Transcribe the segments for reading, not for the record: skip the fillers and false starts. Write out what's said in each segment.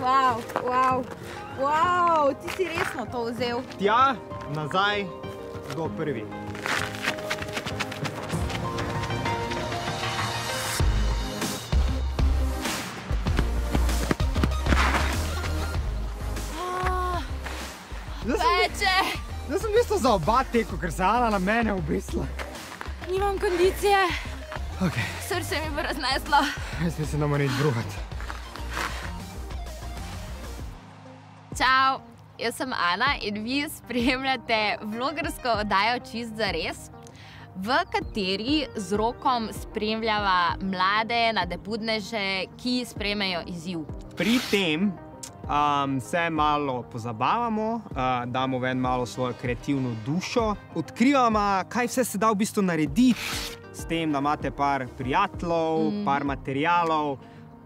Wow, ti si resno to vzel. Tja, nazaj, kdo prvi. Peče! Zdaj sem mislil za oba teku, ker se Ana na mene obesla. Nimam kondicije. Ok. Srce mi bo razneslo. Jaz mislim, da moram iti bruhat. Čau, jaz sem Ana in vi spremljate vlogersko oddajo Čist zares, v kateri z Rokom spremljava mlade nadebudneže, ki sprejmejo izziv. Pri tem se malo pozabavamo, damo ven malo svojo kreativno dušo, odkrivamo, kaj vse se da v bistvu narediti, s tem, da imate par prijateljev, par materialov,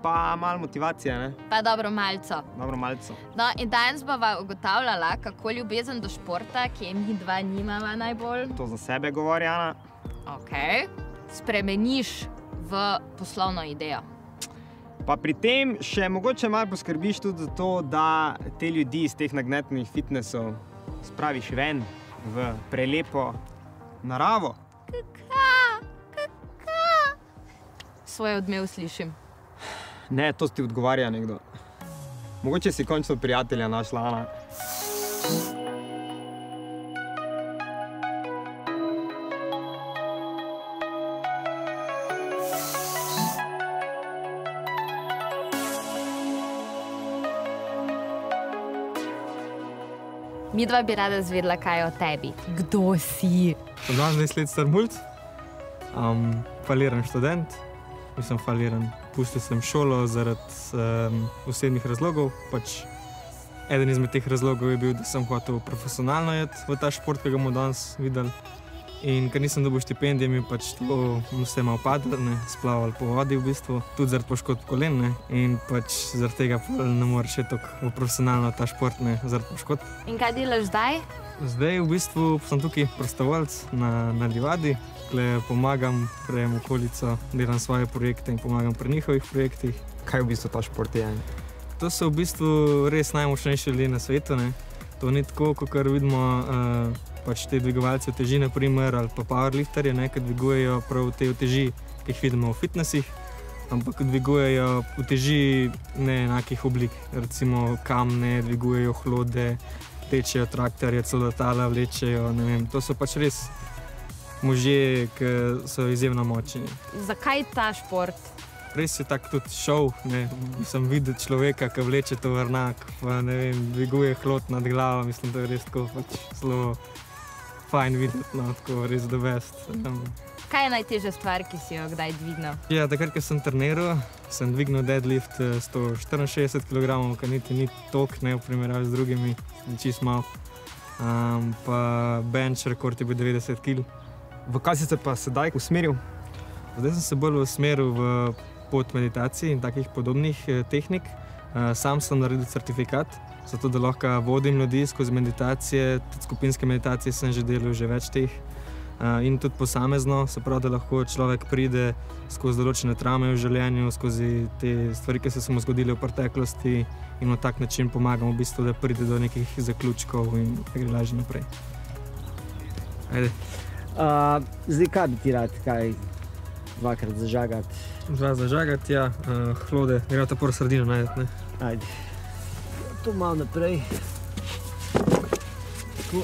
pa malo motivacije, ne? Pa dobro malco. Dobro malco. No, in danes bova ugotavljala, kako ljubezen do športa, ki mi dva nimava najbolj. To za sebe govori, Ana. Ok. Spremeniš v poslovno idejo. Pa pri tem še mogoče malo poskrbiš tudi za to, da te ljudi iz teh nagnetnih fitnessov spraviš ven v prelepo naravo. Svoj odmev slišim. Ne, to ti odgovarja nekdo. Mogoče si končno prijatelja našla, Ana. Midva bi rada zvedela, kaj o tebi. Kdo si? Sem 22 let star mulc, faliran študent, mislim faliran. Pustil sem šolo zaradi osebnih razlogov. Pač eden izmed teh razlogov je bil, da sem hotel profesionalno iti v ta šport, ki ga bomo danes videli. In ker nisem dobil štipendije, mi pač to vse malo padlo, splavali po vodi v bistvu, tudi zaradi poškodb kolen, ne. In pač zaradi tega ne moreš iti v profesionalno ta šport, ne, zaradi poškodb. In kaj delaš zdaj? Zdaj v bistvu sem tukaj prostovoljc na livadi, tukaj pomagam, prejem okolico, delam svoje projekte in pomagam pri njihovih projektih. Kaj v bistvu ta šport je? To so v bistvu res najmočnejši ljudje na svetu, ne. To ni tako, kakor vidimo pač te dvigovalce uteži, na primer, ali pa powerlifterje, ne, ki dvigujejo prav te uteži, ki jih vidimo v fitnessih, ampak dvigujejo uteži neenakih oblik. Recimo kamne, dvigujejo hlode, tečejo traktorje, celo letala vlečejo, ne vem. To so pač res možje, ki so izjemno močni. Zakaj ta šport? Res je tak tudi šov, ne. Sem videl človeka, ki vleče tovornjak, pa ne vem, dviguje hlod nad glavo, mislim, da je res tako pač zelo fajn videti, no, tako res the best. Kaj je najtežja stvar, ki si jo kdaj dvignil? Ja, takrat, ko sem treniral, sem dvignil deadlift 164 kg, kar niti ni toliko, ne, v primerjavi z drugimi, čisto malo. Pa bench rekord je bil 90 kg. V kaj si se pa sedaj usmeril? Zdaj sem se bolj usmeril v pot meditacij in takih podobnih tehnik. Sam sem naredil certifikat, zato da lahko vodim ljudi skozi meditacije, tudi skupinske meditacije sem že delal že več teh. In tudi posamezno, se pravi, da lahko človek pride skozi določene travme v življenju, skozi te stvari, ki so se mu zgodile v preteklosti in na tak način pomagam v bistvu, da pride do nekih zaključkov in da gre lažje naprej. Ajde. Zdaj, kaj bi ti rad, kaj dvakrat zažagati? Dva zažagati, ja, hlode, gre ta prvo sredino najti, ne? Ajde. To malo naprej. Tako.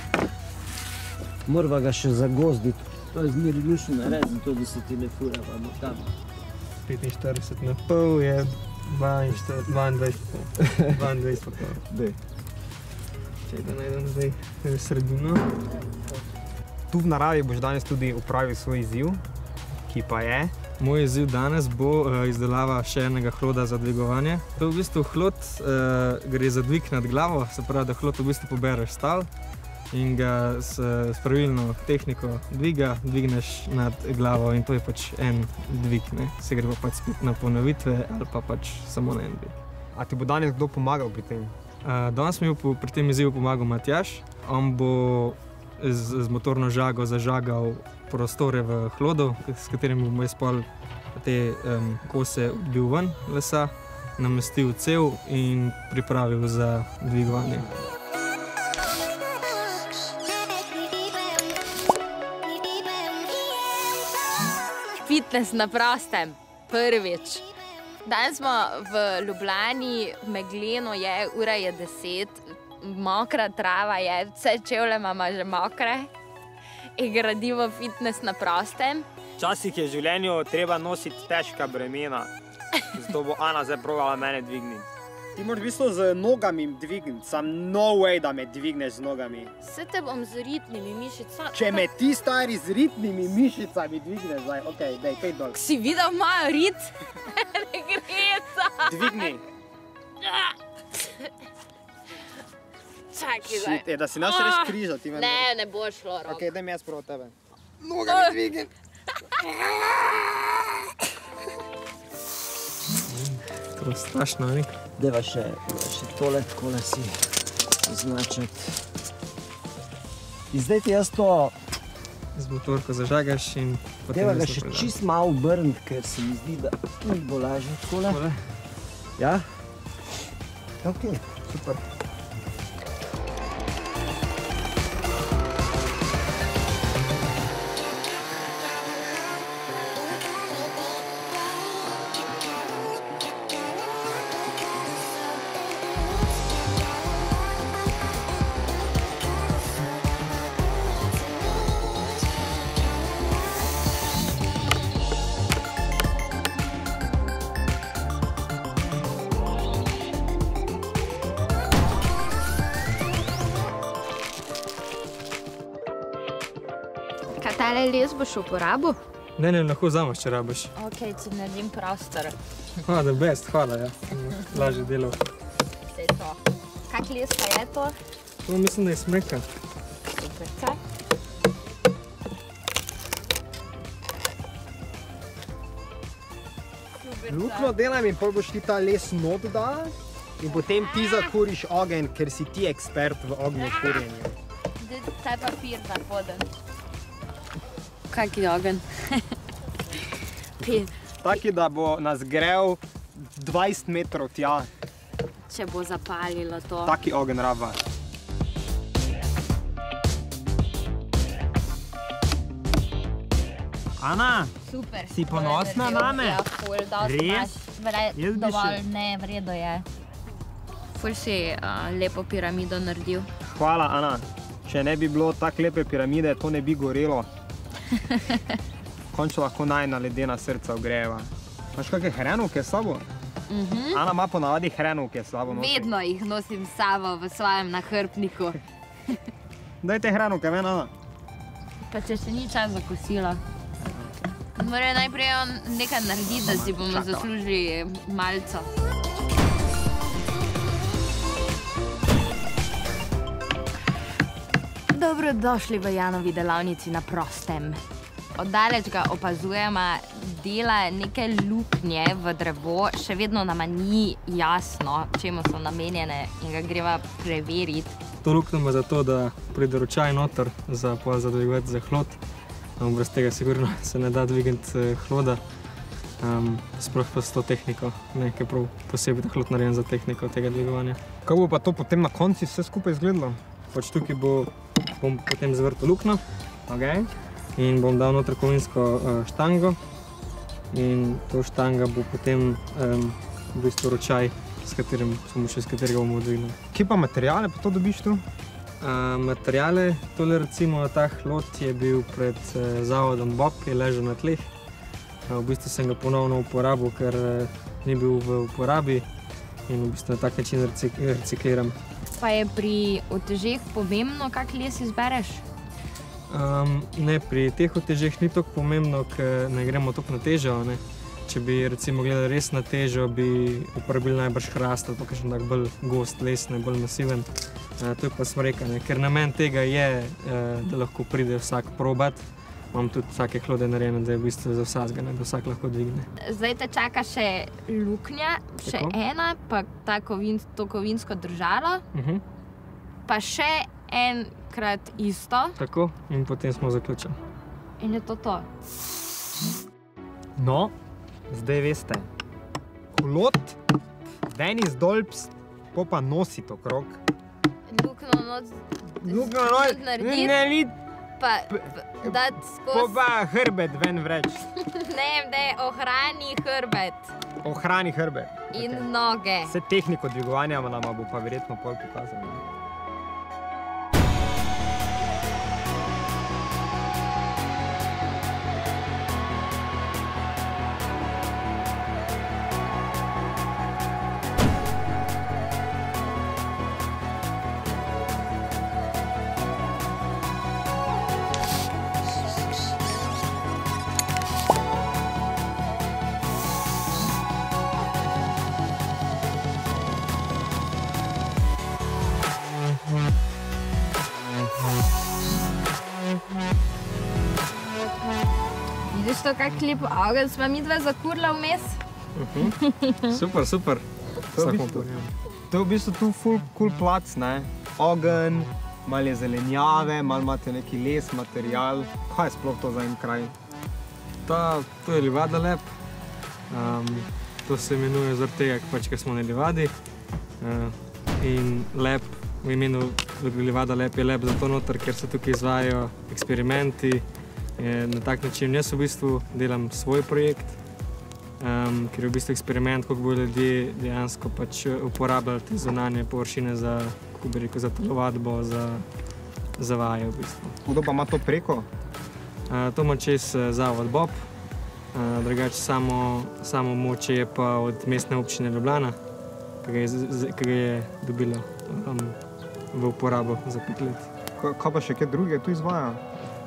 Morava ga še zagozditi. To je zmeri lušno nared, zato da se ti ne furava tam. 45,5 je 22,5. Dej. Čekaj, da najdem zdaj sredino. Tu v naravi boš danes tudi upravil svoj izziv, ki pa je? Moj izziv danes bo izdelava še enega hloda za dvigovanje. To v bistvu hlod gre za dvig nad glavo, se pravi, da hlod v bistvu pobereš stal in ga s pravilno tehniko dvigneš nad glavo in to je pač en dvig, ne. Se gre pa pač spet na ponovitve ali pa pač samo na en dvig. A ti bo danes kdo pomagal pri tem? Danes mi bo pri tem izzivu pomagal Matjaž. On bo z motorno žago zažagal prostore v hlodu, s katerim bomo jaz pol te kose odbil ven lesa namestil cev in pripravil za dvigovanje. Fitness na prostem, prvič. Danes smo v Ljubljani, megleno je, ura je 10, mokra trava je, vse čevlje imamo že mokre in gradimo fitness na prostem. Včasih je v življenju treba nositi težka bremena, zato bo Ana zdaj probala mene dvigniti. Ti moraš v bistvu z nogami dvigniti, sam no way, da me dvigneš z nogami. Vse te bom z ritnimi mišicami. Če me ti stari z ritnimi mišicami dvigneš, zdaj, okej, daj, pej dol. Si videl mojo rit? Ne gre za. Dvigni. Čakaj, zdaj. Da si nas reš križal, ti me Ne bo šlo, Rok. Okej, daj mi jaz prvo tebe. Nogami dvigni. To je strašno, ne? Deva še tole takole si označiti. In zdaj ti jaz to... Z motorko zažagaš in potem... Deva ga še čist malo obrniti, ker se mi zdi, da bo lažje takole. Ja? Ok, super. Kaj tale les boš uporabil? Ne, lahko vzameš, če rabiš. Ok, ti naredim prostor. The best, hvala, ja. Lažje delo. Vse to. Kak les pa je to? To mislim, da je smreka. Superka. Luknjo delam in pol boš ti ta les not dala in potem ti zakuriš ogenj, ker si ti ekspert v ognju kurjenju. Ta papir na poden. Kak je ogenj? Taki, da bo nas grel 20 metrov tja. Če bo zapalilo to. Taki ogenj raba. Ana, Super. si ponosna name? Ja, ful, dosti Res? imaš. Jaz bi Dovolj, še- ne, v redu je. Ful si lepo piramido naredil. Hvala, Ana. Če ne bi bilo tako lepe piramide, to ne bi gorelo. Končno lahko najina ledena srca ogreva. Imaš kakšne hrenovke s sabo? Ana ima ponavadi hrenovke s sabo nosi. Vedno jih nosim s sabo v svojem nahrbtniku. Dajte hrenovke ven, Ana. Pa če še ni čas za kosilo. Mora najprej on nekaj narediti, da si bomo zaslužili malco. Dobrodošli v Janovi delavnici na prostem. Oddaleč ga opazujemo, dela neke luknje v drevo, še vedno nama ni jasno, čemu so namenjene in ga greva preveriti. To luknjo ima zato, da pride ročaj noter za dvigovati za hlod. Brez tega sigurno se ne da dvigati hloda, sploh pa s to tehniko, nekaj prav posebej hlod narejen za tehniko tega dvigovanja. Kako bo pa to potem na konci vse skupaj izgledalo? Pač tukaj bom potem zvrtel luknjo in bom dal noter kovinsko štango in to štanga bo potem v bistvu ročaj, s katerega bomo dvignili. Kje pa materijale pa to dobiš tu? Materijale, tole recimo ta hlod je bil pred zavodom Bob, je ležal na tleh. V bistvu sem ga ponovno uporabil, ker ni bil v uporabi in v bistvu na tak način recikliram. Pa je pri utežeh pomembno, kak les izbereš? Ne, pri teh utežeh ni toliko pomembno, ker ne gremo toliko na težo. Če bi recimo gledali res na težo, bi uporabili najbrž hrast ali pa kakšen tak bolj gost les, bolj masiven. To je pa smreka, ker namen tega je, da lahko pride vsak probat. Imam tudi vsake hlode narejene, da je v bistvu za vsakega, da vsak lahko dvigne. Zdaj te čaka še luknja, še ena, pa to kovinsko držalo, pa še enkrat isto. Tako, in potem smo zaključili. In je to to. No, zdaj veste, hlod Dennis Dolps, pa nositi okrog. Lukno noč narediti, ne vid, pa dati skozi. pa hrbet ven vreč. Ne, ohrani hrbet Ohrani hrbet. in noge. Vse tehniko dvigovanja nama bo pa verjetno pol pokazal. Vidiš to, kak lepo ogenj sva midva zakurila vmes? Super, super. To je v bistvu tu ful cool plac, ne? Ogenj, malo je zelenjave, malo imate neki les, material. Kaj je sploh to za en kraj? To je Livada Lab. To se imenuje zaradi tega, ker smo na Livadi. In Lab v imenu Livada Lab je lab zato noter, ker se tukaj izvajajo eksperimenti. Na tak način jaz v bistvu delam svoj projekt, ker je v bistvu eksperiment, kako bodo ljudje dejansko uporabljali te zunanje površine za, kako bi rekel, za telovadbo, za vaje v bistvu. Kdo pa ima to preko? To ima čez zavod Bob, drugače samo moče je pa od mestne občine Ljubljana, ki ga je dobila v uporabo za 5 let. Kaj pa še kaj druge tu izvaja?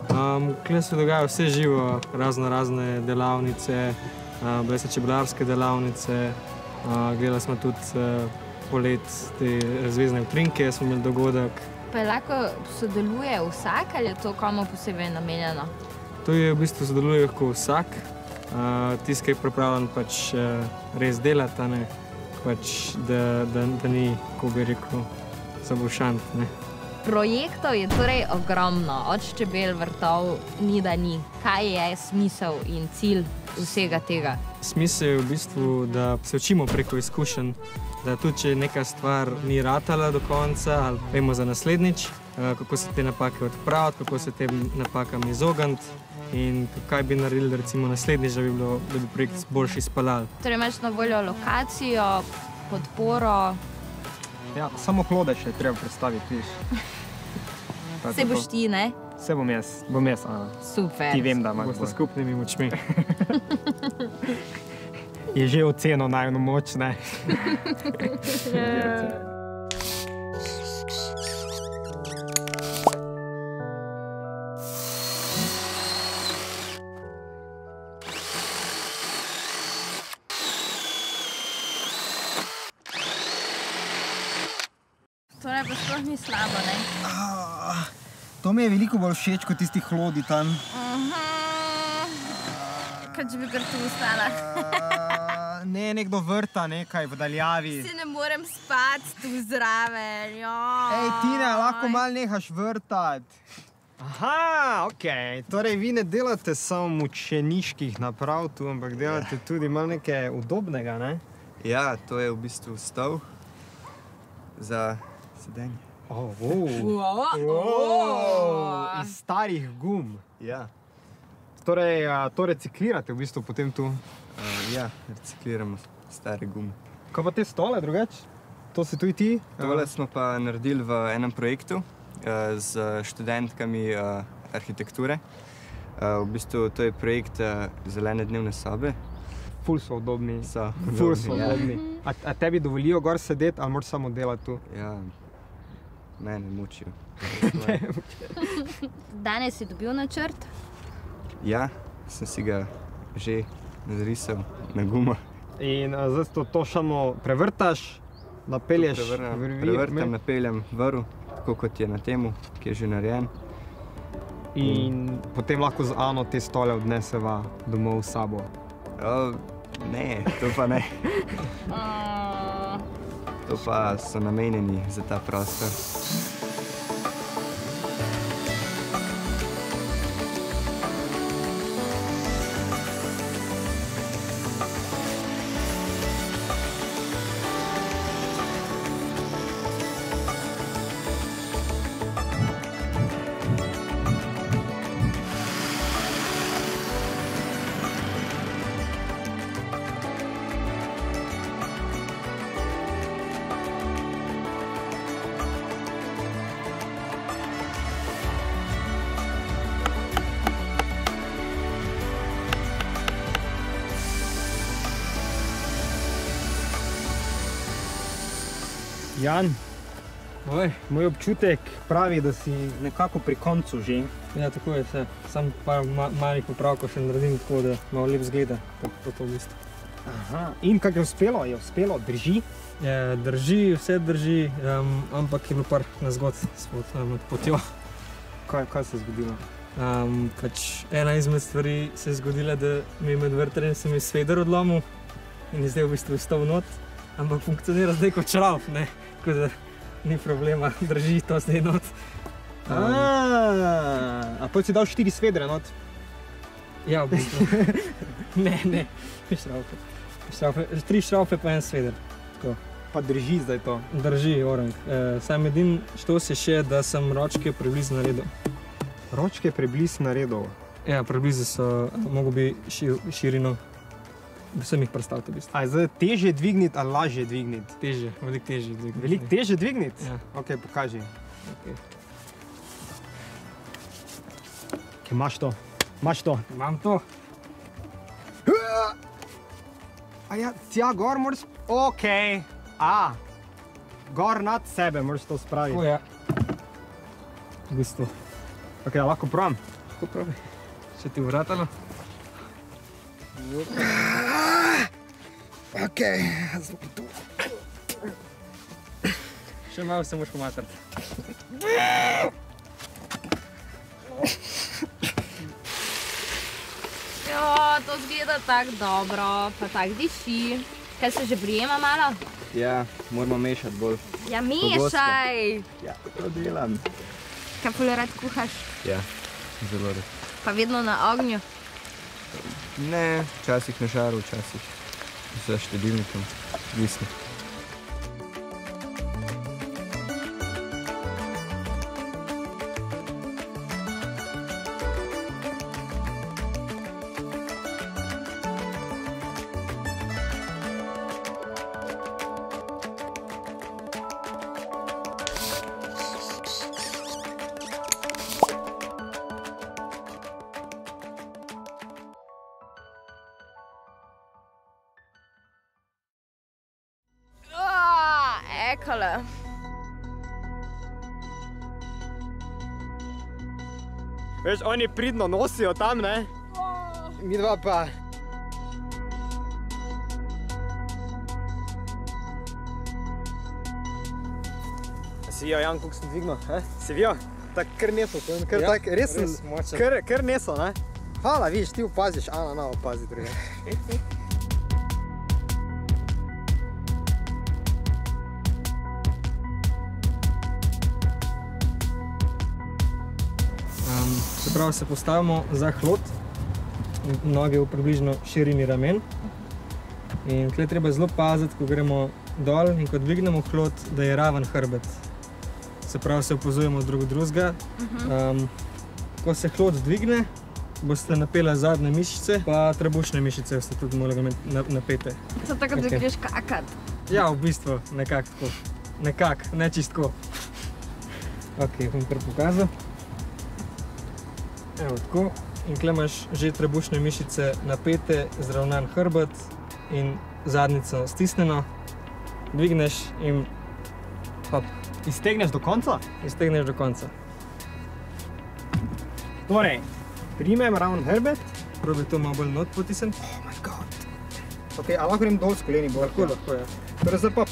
Tukaj se dogaja vse živo, razne delavnice, bile so čebelarske delavnice, gledali smo tudi polet te razvezne utrinke, smo imeli dogodek. Pa lahko sodeluje vsak ali je to komu posebej namenjeno? To je v bistvu sodeluje lahko vsak, tisti, ki je pripravljen res delati, da ni, kako bi rekel, zabušant. Projektov je torej ogromno, od čebel, vrtov, ni da ni. Kaj je smisel in cilj vsega tega? Smisel je v bistvu, da se učimo preko izkušenj, da tudi če neka stvar ni ratala do konca, ali vemo za naslednjič, kako se te napake odpraviti, kako se tem napakam izogniti in kaj bi naredili recimo naslednjič, da bi projekt boljši izpeljali. Torej imaš na voljo lokacijo, podporo. Ja, samo hlode še treba predstaviti, viš. Se boš ti, ne? Se bom jaz, Ana. Super. Ti vem, da ima Boste skupnimi močmi. Je že ocenil najno moč, ne? Torej pa sploh ni slabo, ne? To mi je veliko bolj všeč kot tistih hlodi tam. Kaj če bi kar tu ostala? Ne, nekdo vrta nekaj v daljavi. Si ne morem spati tu zraven, Ej, Tina, lahko malo nehaš vrtati. Aha, okej. Torej, vi ne delate samo mučeniških naprav tu, ampak delate tudi malo nekaj udobnega, ne? Ja, to je v bistvu stol za sedenje. Iz starih gum. Ja, Torej, to reciklirate v bistvu potem tu. ja, recikliramo stare gume. Kaj pa te stole drugače? To si tudi ti? Tole smo pa naredili v enem projektu z študentkami arhitekture. V bistvu to je projekt zelene dnevne sobe. Ful so udobni. Ful so udobni. A tebi dovolijo gor sedeti ali moraš samo delati tu? Ja, mene mučijo. Danes si dobil načrt? Ja, sem si ga že narisal na gumah. In zdaj to samo prevrtaš, napelješ Prevrtam, napeljem vrv, tako kot je na temu, ki je že narejen. in potem lahko z Ano te stole odneseva domov s sabo. Ne, to pa ne. To pa so namenjeni za ta prostor. Jan, Oj. moj občutek pravi, da si nekako pri koncu že. Ja, tako je vse. Sam par malih popravkov še naredim tako, da malo lep zgleda. To v bistvu. Aha. In kako je uspelo? Je uspelo? Drži? Drži, vse drži, ampak je bilo par nezgod med potjo. Kaj se je zgodilo? Pač ena izmed stvari se je zgodila, da mi je med vrtanjem se mi sveder odlomil in je zdaj v bistvu vstal not, ampak funkcionira zdaj kot šravf, ne? Tako da ni problema, drži to zdaj not. A potem si dal 4 svedre not? Ja, v bistvu. Ne, šravfe. 3 šravfe pa en sveder. Tako. Pa drži zdaj to? Drži, orang. Sam edin štos je še, da sem ročke preblizu naredil. Ročke preblizu naredil? Ja, preblizu so, mogo bi širino. Sem jih predstavil v bistvu. A je zdaj težje dvigniti ali lažje dvigniti? Težje, veliko težje dvigniti. Veliko težje dvigniti? Ja. Ok, pokaži. Okay. Ok, imaš to? Imaš to? Imam to. A ja, tja gor moraš... Ok. Gor nad sebe moraš to spraviti. Tako ja. V bistvu. Ok, lahko probam? Tako pravi. Še ti vratalo? Ok, zdaj pa tu. Še malo se moraš pomatrati. To zgleda tako dobro, pa tako diši. Kaj se že prijema malo? Ja, moramo mešati bolj. Ja, mešaj! Ja, to delam. Kaj pol rad kuhaš? Ja, zelo rad. Pa vedno na ognju? Ne, včasih na žaru, včasih za štedilnikom. Visno. Ekole. Veš, oni pridno nosijo tam, ne? Mi dva pa... Si vijo, Jan, koliko sem dvignil? Si vijo? Tak kar neso, kar tak, res sem, kar neso, ne? Hvala, vidiš, ti opaziš, Ana, na opazi druge. Se pravi, se postavimo za hlod, noge v približno širini ramen. In tukaj treba zelo paziti, ko gremo dol in ko dvignemo hlod, da je raven hrbet. Se pravi, se opazujemo drugega. Ko se hlod dvigne, boste napela zadnje mišice, pa trebušne mišice boste tudi morali napete. To tako, da greš kakat. Ja, v bistvu, nekako tako. Nekako, ne čist tako. Ok, bom kar pokazal. Evo tako. In tukaj imaš že trebušne mišice napete, zravnan hrbet in zadnjico stisnjeno. Dvigneš in hop. Iztegneš do konca? Iztegneš do konca. Torej, primem raven hrbet. Probi to malo bolj not potisniti. Oh my god. Ok, a lahko grem dol s koleni bolj? Lahko, ja. Torej zdaj pa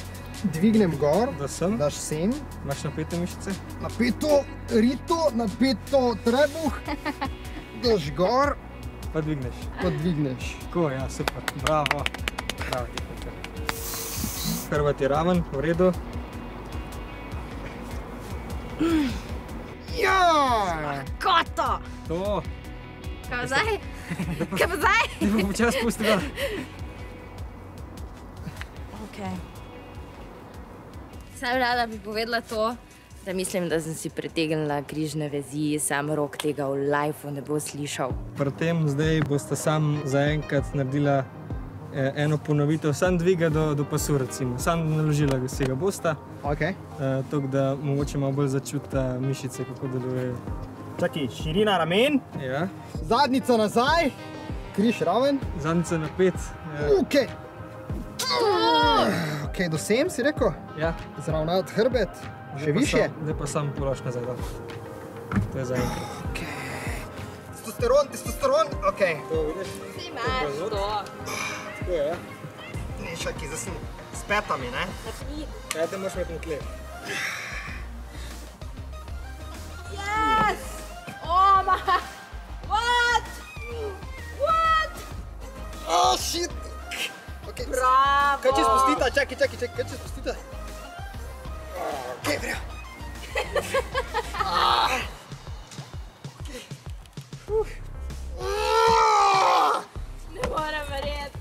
dvignem gor, Da sem. daš sen. Imaš napete mišice. Napeto rito, napeto trebuh, daš gor, Pa dvigneš. pa dvigneš. Tako, ja, super. Bravo. Bravo, hrbet je raven, v redu. Ja! Koto! To. Kaj pa zdaj? Kaj pa zdaj? Ne bom počas pustila. Okay. Sem rada bi povedala to, da mislim, da sem si pretegnila križne vezi, sam rok tega v lifeu ne bo slišal. Pri tem zdaj boste sam zaenkrat naredila eno ponovitev, sam dviga do pasu recimo. Sam naložila si ga bosta, Ok. tako da mogoče malo bolj začuta mišice, kako delujejo. Čakaj, širina ramen, Ja, zadnjica nazaj, križ raven. zadnjica napet. Ok. Ok, do sem si rekel? Ja. Zravnati hrbet, še više. Zdaj pa sam polož nazaj. To je za enkrat. Testosteron, ok. Si imaš to. Tako je, ja? Ne, čakaj, zdaj sem s petami, ne? Ja, te moraš imeti na tleh. Yes! Oh my... What? What? Oh, shit! Ok, Bravo! kaj če spustita? Čakaj, kaj če spustita? Ok, vrjo. Ne morem verjeti.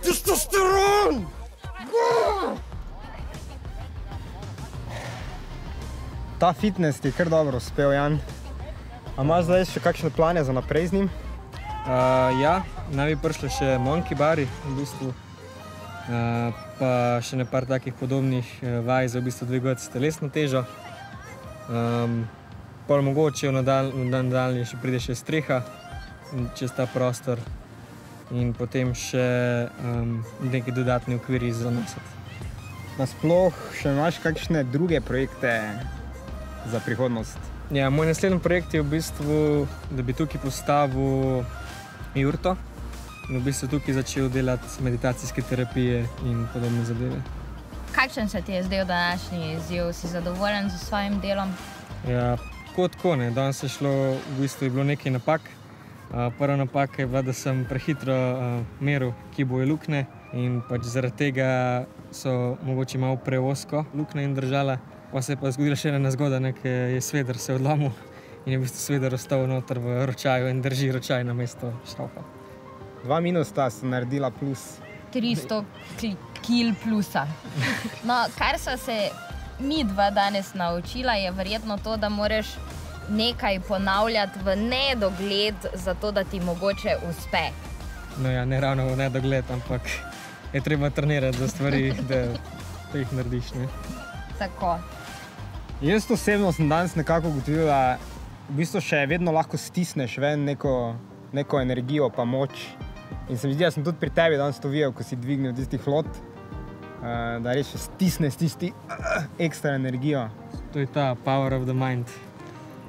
Testosteron! Ta fitness ti je kar dobro uspel, Jan. A imaš zdaj še kakšne plane za naprej z njim? Ja, naj bi prišli še monkey bari v bistvu. Pa še ne par takih podobnih vaj za v bistvu dvigovati telesno težo. Pol mogoče v nadaljnje še pride še streha čez ta prostor in potem še neki dodatni okviri za nositi. Nasploh še imaš kakšne druge projekte za prihodnost? Ja, moj naslednji projekt je v bistvu, da bi tukaj postavil jurto in v bistvu tukaj začel delati meditacijske terapije in podobne zadeve. Kakšen se ti je zdel današnji izziv? Si zadovoljen z svojim delom? Ja, tako ne. Danes je šlo, v bistvu je bilo nekaj napak. Prva napaka je bila, da sem prehitro meril, kje bojo luknje in pač zaradi tega so mogoče malo preozko luknje in držala. Pa se je pa zgodila še ena nezgoda, ker je sveder se odlomil in je v bistvu sveder ostal noter v ročaju in drži ročaj na mesto šraufa. 2 minusa sta naredila plus. 300 kil plusa. No, kar sva se mi dva danes naučila, je verjetno to, da moraš nekaj ponavljati v nedogled, zato da ti mogoče uspe. No ja, ne ravno v nedogled, ampak je treba trenirati za stvari, da jih narediš, ne? Tako. Jaz osebno sem danes nekako ugotovil, da v bistvu še vedno lahko stisneš ven neko energijo pa moč. In se mi zdi, da sem tudi pri tebi danes to videl, ko si dvignil tisti hlod, da res še stisneš tisti ekstra energijo. To je ta power of the mind.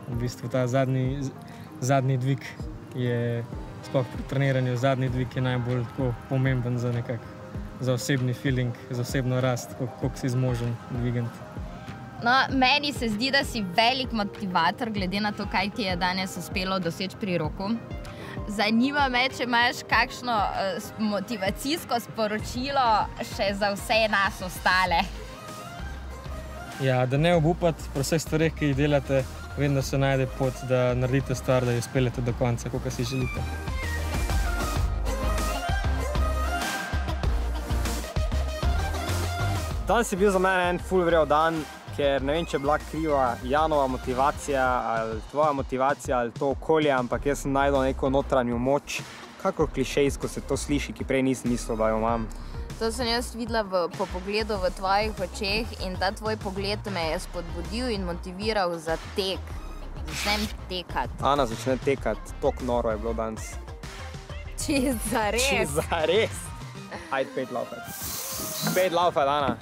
V bistvu ta zadnji dvig je, sploh pri treniranju, zadnji dvig je najbolj tako pomemben za osebni feeling, za osebno rast, koliko si zmožen dvigati. No, meni se zdi, da si velik motivator, glede na to, kaj ti je danes uspelo doseči pri Roku. Zanima me, če imaš kakšno motivacijsko sporočilo še za vse nas ostale. Ja, da ne obupati pri vseh stvareh, ki jih delate, vedno se najde pot, da naredite stvar, da jo speljete do konca, kakor si želite. Danes je bil za mene en ful vrel dan, ker ne vem, če je bila kriva Janova motivacija ali tvoja motivacija ali to okolje, ampak jaz sem najdel neko notranjo moč, kako klišejsko se to sliši, ki prej nisem mislil, da jo imam. To sem jaz videla po pogledu v tvojih očeh in ta tvoj pogled me je spodbudil in motiviral za tek. Začnem tekati. Ana začne tekati, toliko noro je bilo danes. Čisto zares. Čisto zares. Ajde, 5 laufat. 5 laufat, Ana.